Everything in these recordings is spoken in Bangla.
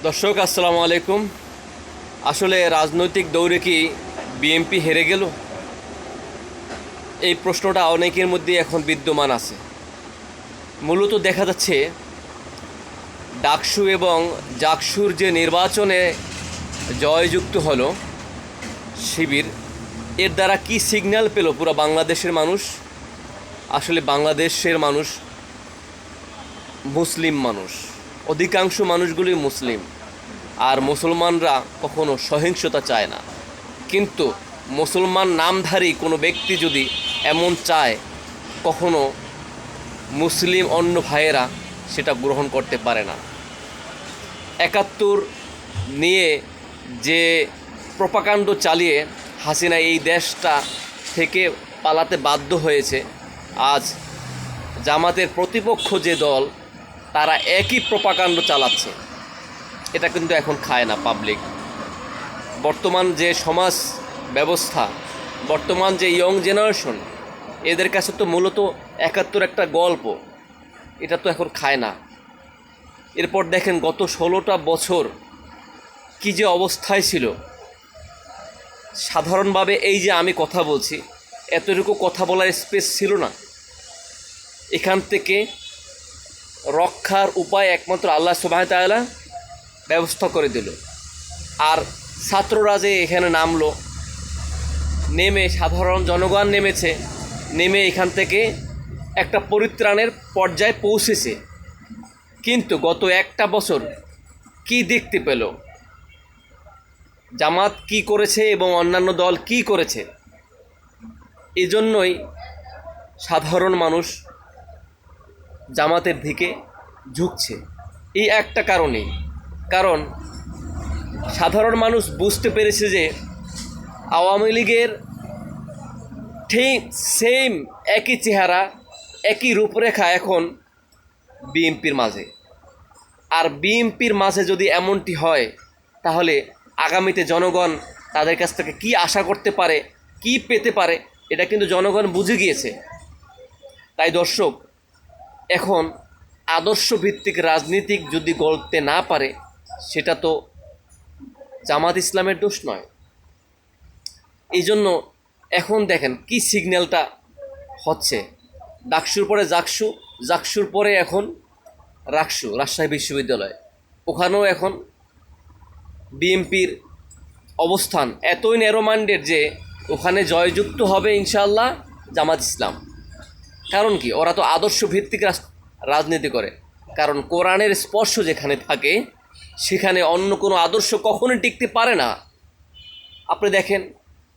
দর্শক আসসালামু আলাইকুম। আসলে রাজনৈতিক দৌড়ে কি বিএনপি হেরে গেল? এই প্রশ্নটা অনেকের মধ্যে এখন বিদ্যমান আছে। মূলত দেখা যাচ্ছে ডাকসু এবং জাকসুর যে নির্বাচনে জয়যুক্ত হলো শিবির, এর দ্বারা কি সিগন্যাল পেল পুরো বাংলাদেশের মানুষ? আসলে বাংলাদেশের মানুষ মুসলিম মানুষ, অধিকাংশ মানুষগুলি মুসলিম, আর মুসলমানরা কখনো সহিংসতা চায় না। কিন্তু মুসলমান নামধারী কোনো ব্যক্তি যদি এমন চায়, কখনো মুসলিম অন্য ভাইয়েরা সেটা গ্রহণ করতে পারে না। ৭১ নিয়ে যে প্রপাকাণ্ড চালিয়ে হাসিনা এই দেশটা থেকে পালাতে বাধ্য হয়েছে, আজ জামাতের প্রতিপক্ষ যে দল তারা একই প্রপাকাণ্ড চালাচ্ছে। এটা কিন্তু এখন খায় না পাবলিক। বর্তমান যে সমাজ ব্যবস্থা, বর্তমান যে ইয়ং জেনারেশন, এদের কাছে তো মূলত ৭১ একটা গল্প, এটা তো এখন খায় না। এরপর দেখেন গত ১৬টা বছর কি যে অবস্থায় ছিল। সাধারণভাবে এই যে আমি কথা বলছি, এতটুকু কথা বলার স্পেস ছিল না। এখান থেকে রক্ষার উপায় একমাত্র আল্লাহ সুবহানাহু ওয়া তাআলা ব্যবস্থা করে দিল। আর ছাত্ররা যে এখানে নামলো, নেমে সাধারণ জনগণ নেমেছে, নেমে এখান থেকে একটা পরিত্রাণের পর্যায়ে পৌঁছেছে। কিন্তু গত একটা বছর কি দেখতে পেল? জামাত কি করেছে এবং অন্যান্য দল কি করেছে? এজন্যই সাধারণ মানুষ জামাতের দিকে ঝুঁকছে। এই একটা কারণেই, কারণ সাধারণ মানুষ বুঝতে পেরেছে যে আওয়ামী লীগের ঠিক সেম একই চেহারা, একই রূপরেখা এখন বিএনপির মাঝে। আর বিএনপির মাঝে যদি এমনটি হয়, তাহলে আগামীতে জনগণ তাদের কাছ থেকে কী আশা করতে পারে, কি পেতে পারে, এটা কিন্তু জনগণ বুঝে গিয়েছে। তাই দর্শক, এখন আদর্শভিত্তিক রাজনীতিক যদি গড়তে না পারে, সেটা তো জামাত ইসলামের দোষ নয়। এই জন্য এখন দেখেন কি সিগন্যালটা হচ্ছে। ডাকসুর পরে জাকসু, জাকসুর পরে এখন রাকসু, রাজশাহী বিশ্ববিদ্যালয়, ওখানেও এখন বিএনপির অবস্থান এতই ন্যারো মাইন্ডেড যে ওখানে জয়যুক্ত হবে ইনশাআল্লাহ জামাত ইসলাম। কারণ কি? ওরা তো আদর্শ ভিত্তিক রাজনীতি করে। কারণ কোরআনের স্পর্শ যেখানে থাকে, সেখানে অন্য কোনো আদর্শ কখনোই টিকতে পারে না। আপনি দেখেন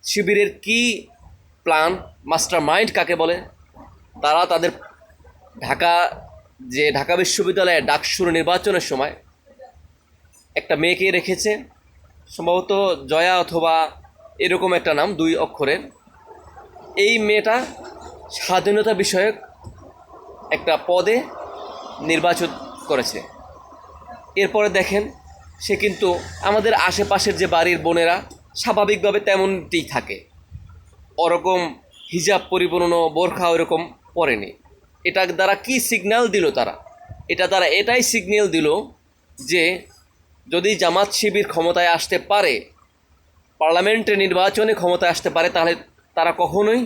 শিবিরের কি প্ল্যান, মাস্টার মাইন্ড কাকে বলে। তারা তাদের ঢাকা বিশ্ববিদ্যালয়ে ডাকসুর নির্বাচনের সময় একটা মেয়েকে রেখেছে, সম্ভবত জয়া অথবা এরকম একটা নাম, 2 অক্ষরের। এই মেয়েটা স্বাধীনতা বিষয়ক একটা পদে নির্বাচন করেছে। এরপরে দেখেন সে কিন্তু আমাদের আশেপাশের যে বাড়ির বোনেরা স্বাভাবিকভাবে তেমনটি থাকে, ওরকম হিজাব পরিপূর্ণ বোরখা ওরকম পরেনি। এটা দ্বারা কি সিগন্যাল দিল তারা? এটা দ্বারা এটাই সিগন্যাল দিল যে যদি জামাত শিবির ক্ষমতায় আসতে পারে, পার্লামেন্টের নির্বাচনে ক্ষমতায় আসতে পারে, তাহলে তারা কখনোই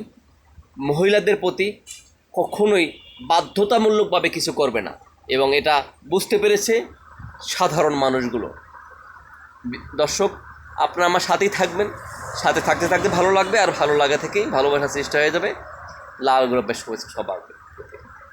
মহিলাদের প্রতি কখনোই বাধ্যতামূলকভাবে কিছু করবে না। এবং এটা বুঝতে পেরেছে সাধারণ মানুষগুলো। দর্শক, আপনারা আমার সাথেই থাকবেন, সাথে থাকতে থাকতে ভালো লাগবে, আর ভালো লাগা থেকেই ভালোবাসার চেষ্টা হয়ে যাবে। লাল গোলাপের শুভেচ্ছা সবার।